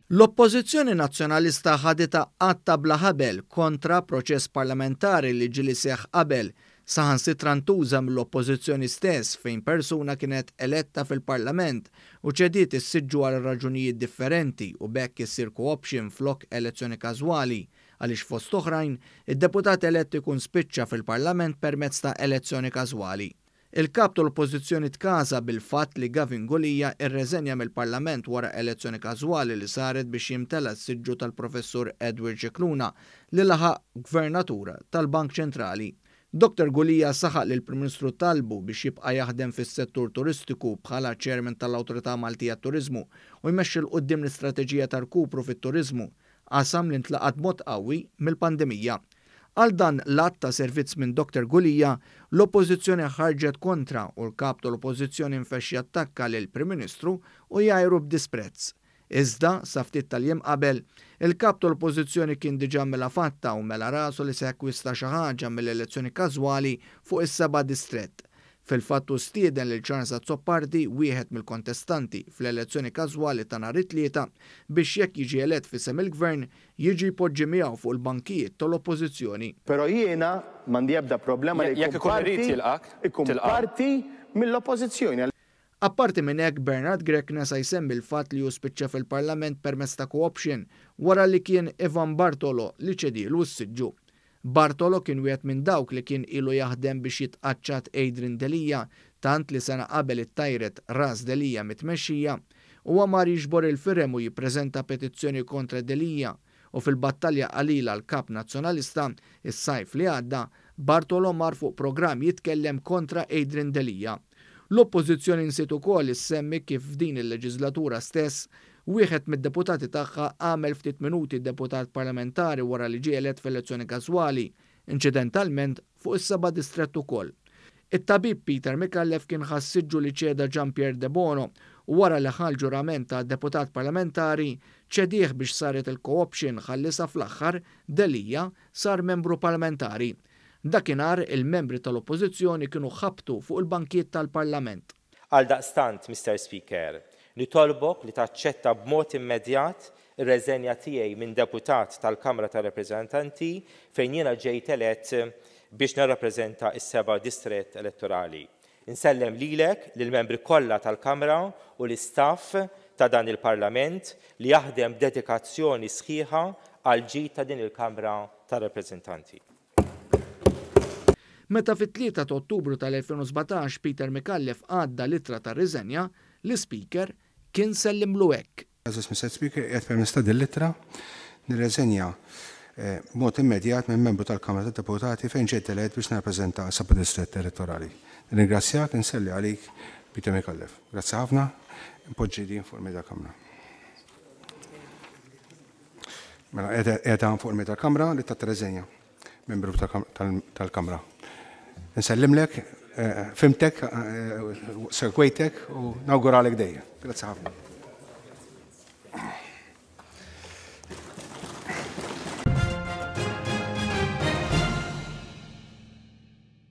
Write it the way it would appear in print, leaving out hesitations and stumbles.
L-Oppożizzjoni Nazzjonalista ħadita qatta bla ħabel kontra proċess parlamentari li ġili seħħ qabel saħansitra ntuża mill-Oppożizzjoni stess fejn persuna kienet eletta fil-Parlament u ċediet issiġġu għal raġunijiet differenti u bekk issir co-option flok elezzjoni każwali għaliex fost oħrajn id-deputat elett ikun spiċċa fil-Parlament permezz ta' elezzjoni każwali. Il-kap tal-Oppożizzjoni tkaża bil-fatt li Gavin Gulija irreżenja mill-Parlament wara elezzjoni każwali li saret biex jimtela s-siġġu tal-professur Edward Scicluna li laħaq gvernatura tal-Bank Ċentrali. Dr. Gulija saħaq li l-Prim Ministru talbu biex jibqa' jaħdem fis-settur turistiku bħala ċermen tal-Awtorità Maltija Turiżmu u jmexxi l quddiem l-istrateġija ta' rkupru fit-turiżmu qasam li ntlaqat mod qawwi mill-pandemija. Għal dan l-att ta' servizz minn Dr. Gulija, l-Oppożizzjoni ħarġet kontra u l-kap tal-Oppożizzjoni nfexxi attakka lil Prim Ministru u jgħajru b'disprezz. Iżda, sa ftit tal-jiem qabel, il-kap tal-Oppożizzjoni kien diġà mela fatta u mela rasu li se jakkwista xi ħaġa mill-elezzjoni każwali fuq is-seba' distrett. Fil-fattu stieden lil Charles Azzoppardi, wieħed mill-kontestanti fl-elezzjoni każwali ta' nhar it-tlieta biex jekk jiġi elett fisem il-gvern jiġi jpoġġi miegħu fuq il-bankijiet tal-Oppożizzjoni. Però jiena m'għandi ebda problema li ikun parti mill-Oppożizzjoni. Apparti minn hekk Bernard Grekna se jsemmi l-fatt li hu spiċċa fil-Parlament permezz ta' co-option wara li kien Ivan Bartolo li ċedilu s-siġġu. Bartolo kien wieħed minn dawk li kien ilu jaħdem biex jitqaċċat Adrian Delija tant li sena qabel it-tajret Ras Delija mit-tmexxija u mar jiġbor il-firem u jippreżenta petizzjoni kontra Delija u fil-battalja qalila l-kap nazzjonalista is-sajf li għadda Bartolo mar fuq programm jitkellem kontra Adrian Delija. L-Oppożizzjoni nsiet ukoll issemmi kif f'din il-leġislatura stess wieħed mid-deputati tagħha għamel ftit minuti deputat parlamentari wara li ġie elett f'elezzjoni każwali, inċidentalment fuq is-seba' distrett ukoll. It-tabib Peter Micallef kien ħassiġġu li ċeda Gianpier De Bono u wara li ħal ġurament ta' deputat parlamentari ċedih biex saret il-co-option ħallisa fl-aħħar Delija sar membru parlamentari. Dakinhar il-membri tal-Oppożizzjoni kienu ħabtu fuq il-bankiet tal-Parlament. Għaldaqstant, Mr. Speaker, nitolbok li taċċetta b'mod immedjat ir-reżenja tiegħi minn deputat tal-Kamra tar-Rappreżentanti fejn jiena ġejt elett biex nirrappreżenta s-seba' distrett elettorali. Insellem lilek lill-membri kollha tal-Kamra u l-istaff ta' dan il-Parlament li jaħdem dedikazzjoni sħiħa għal ġid ta' din il-Kamra tar-Rappreżentanti. Meta fit-3 ta' Ottubru tal-2017 Peter Micallef għadda littra ta' riżenja, l-Speaker kien sellimlu hekk. Mr. Speaker, qed permezz ta' din-littra nirreżenja b'mod immedjat minn membru tal-Kamra tad-Deputati fejn ġejt elett biex nirrappreżenta s-seba' distrett elettorali. Nirringrazzjak inselli għalik Peter Micallef. Grazzi ħafna, impoġġi din fuq il-Mejda Kamra. Mela qiegħda fuq il-Mejda tal-Kamra li tat-reżenja membru tal-Kamra. Nsellimlek, fimtek, segwejtek u nawguralek dejja. Grazzi ħafna.